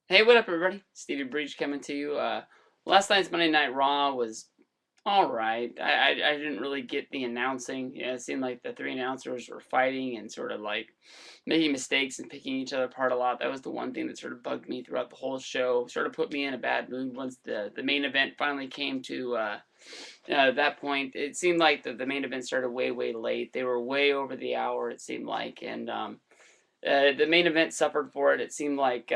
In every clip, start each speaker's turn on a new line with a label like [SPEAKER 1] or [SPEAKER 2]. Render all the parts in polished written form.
[SPEAKER 1] Hey, what up, everybody? Steviebreech coming to you. Last night's Monday Night Raw was all right. I didn't really get the announcing. Yeah, it seemed like the three announcers were fighting and sort of like making mistakes and picking each other apart a lot. That was the one thing that sort of bugged me throughout the whole show. Sort of put me in a bad mood once the main event finally came to that point. It seemed like the main event started way late. They were way over the hour. It seemed like, and the main event suffered for it. It seemed like.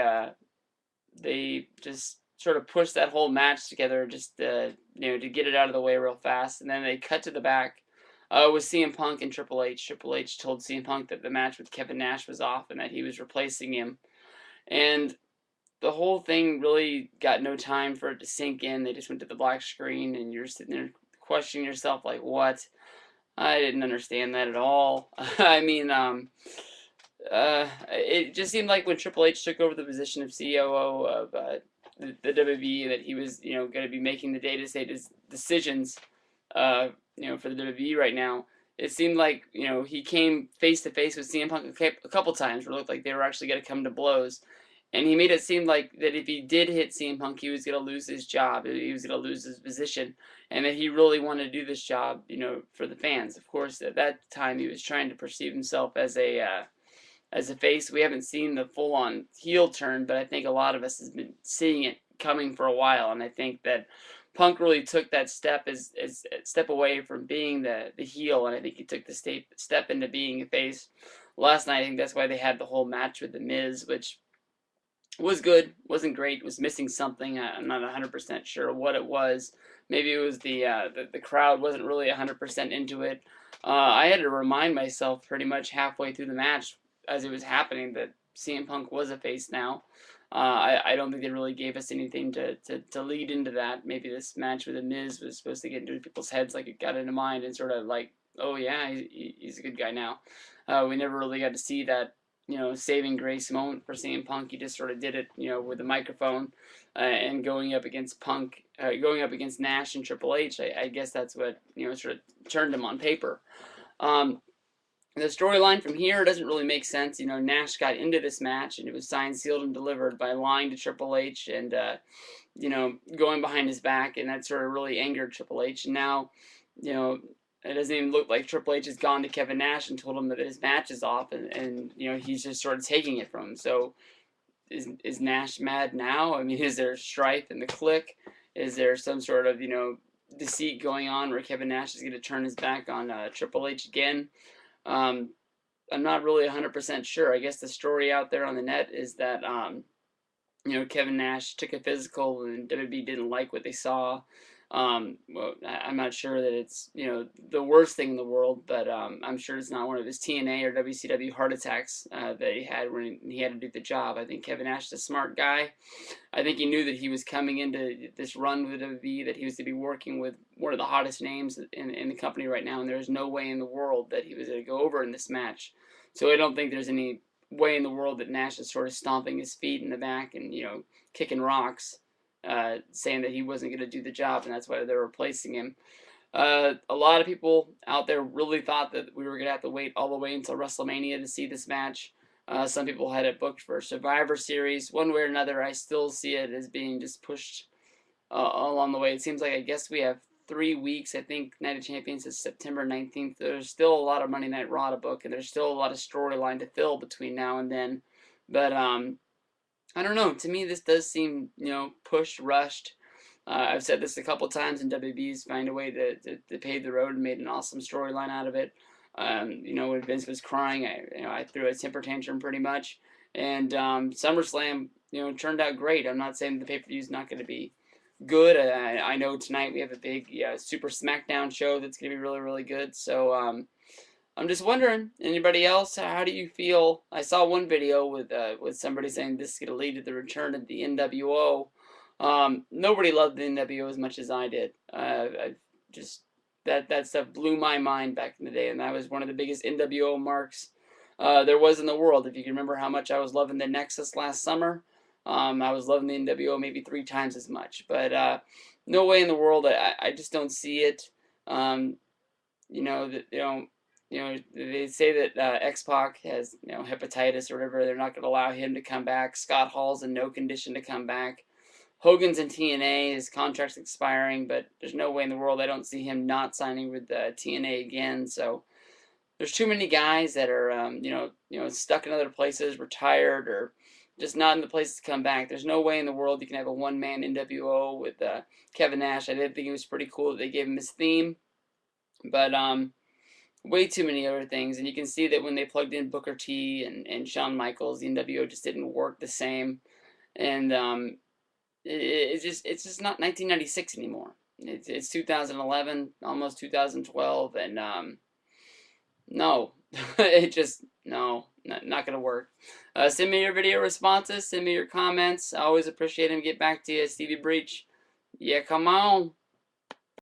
[SPEAKER 1] They just sort of pushed that whole match together just to get it out of the way real fast, and then they cut to the back with CM Punk and Triple H. Triple H told CM Punk that the match with Kevin Nash was off and that he was replacing him, and the whole thing really got no time for it to sink in. They just went to the black screen, and you're sitting there questioning yourself like, what? I didn't understand that at all. I mean, it just seemed like when Triple H took over the position of COO of the WWE that he was, going to be making the day-to-day decisions, for the WWE right now. It seemed like, he came face to face with CM Punk a couple times where it looked like they were actually going to come to blows. And he made it seem like that if he did hit CM Punk, he was going to lose his job. He was going to lose his position. And that he really wanted to do this job, for the fans. Of course, at that time, he was trying to perceive himself as a face. We haven't seen the full-on heel turn, but I think a lot of us has been seeing it coming for a while, and I think that Punk really took that step as a step away from being the heel, and I think he took the step into being a face. Last night, I think that's why they had the whole match with The Miz, which was good, wasn't great, was missing something. I'm not 100% sure what it was. Maybe it was the crowd wasn't really 100% into it. I had to remind myself pretty much halfway through the match as it was happening that CM Punk was a face now. I don't think they really gave us anything to lead into that. Maybe this match with The Miz was supposed to get into people's heads like it got into mine and sort of like, oh yeah, he's a good guy now. We never really got to see that saving grace moment for CM Punk. He just sort of did it, with the microphone and going up against going up against Nash and Triple H. I guess that's what, sort of turned him on paper. Um, the storyline from here doesn't really make sense. Nash got into this match and it was signed, sealed, and delivered by lying to Triple H and, going behind his back, and that sort of really angered Triple H. And now, you know, it doesn't even look like Triple H has gone to Kevin Nash and told him that his match is off, and he's just sort of taking it from him. So is Nash mad now? I mean, is there strife in the clique? Is there some sort of deceit going on where Kevin Nash is going to turn his back on Triple H again? Um, I'm not really 100% sure. I guess the story out there on the net is that Kevin Nash took a physical and WWE didn't like what they saw. Well, I'm not sure that it's the worst thing in the world, but I'm sure it's not one of his TNA or WCW heart attacks that he had when he had to do the job. I think Kevin Nash is a smart guy. I think he knew that he was coming into this run with WWE, that he was to be working with one of the hottest names in the company right now, and there's no way in the world that he was going to go over in this match. So I don't think there's any way in the world that Nash is sort of stomping his feet in the back and kicking rocks, saying that he wasn't going to do the job, and that's why they're replacing him. A lot of people out there really thought that we were going to have to wait all the way until WrestleMania to see this match. Some people had it booked for Survivor Series. One way or another, I still see it as being just pushed along the way. It seems like I guess we have 3 weeks. I think Night of Champions is September 19th. There's still a lot of Monday Night Raw to book, and there's still a lot of storyline to fill between now and then. But I don't know. To me, this does seem pushed, rushed. I've said this a couple times, and WB's find a way to pave the road and made an awesome storyline out of it. When Vince was crying, I threw a temper tantrum pretty much, and SummerSlam turned out great. I'm not saying the pay-per-view is not going to be good. I know tonight we have a big Super SmackDown show that's going to be really good. So I'm just wondering, anybody else, how do you feel? I saw one video with somebody saying this is going to lead to the return of the NWO. Nobody loved the NWO as much as I did. I just that stuff blew my mind back in the day, and that was one of the biggest NWO marks there was in the world. If you can remember how much I was loving the Nexus last summer, I was loving the NWO maybe 3 times as much. But no way in the world. I just don't see it. Um, you know that you know, they say that X-Pac has, you know, hepatitis or whatever. They're not going to allow him to come back. Scott Hall's in no condition to come back. Hogan's in TNA. His contract's expiring, but there's no way in the world I don't see him not signing with TNA again. So there's too many guys that are, stuck in other places, retired, or just not in the places to come back. There's no way in the world you can have a one-man NWO with Kevin Nash. I did think it was pretty cool that they gave him his theme, but way too many other things. And you can see that when they plugged in Booker T and Shawn Michaels, the NWO just didn't work the same. And it's just not 1996 anymore. It's 2011, almost 2012, and no, it just, no, not gonna work. Send me your video responses, send me your comments. I always appreciate them. Get back to you, Stevie Breech. Yeah, come on.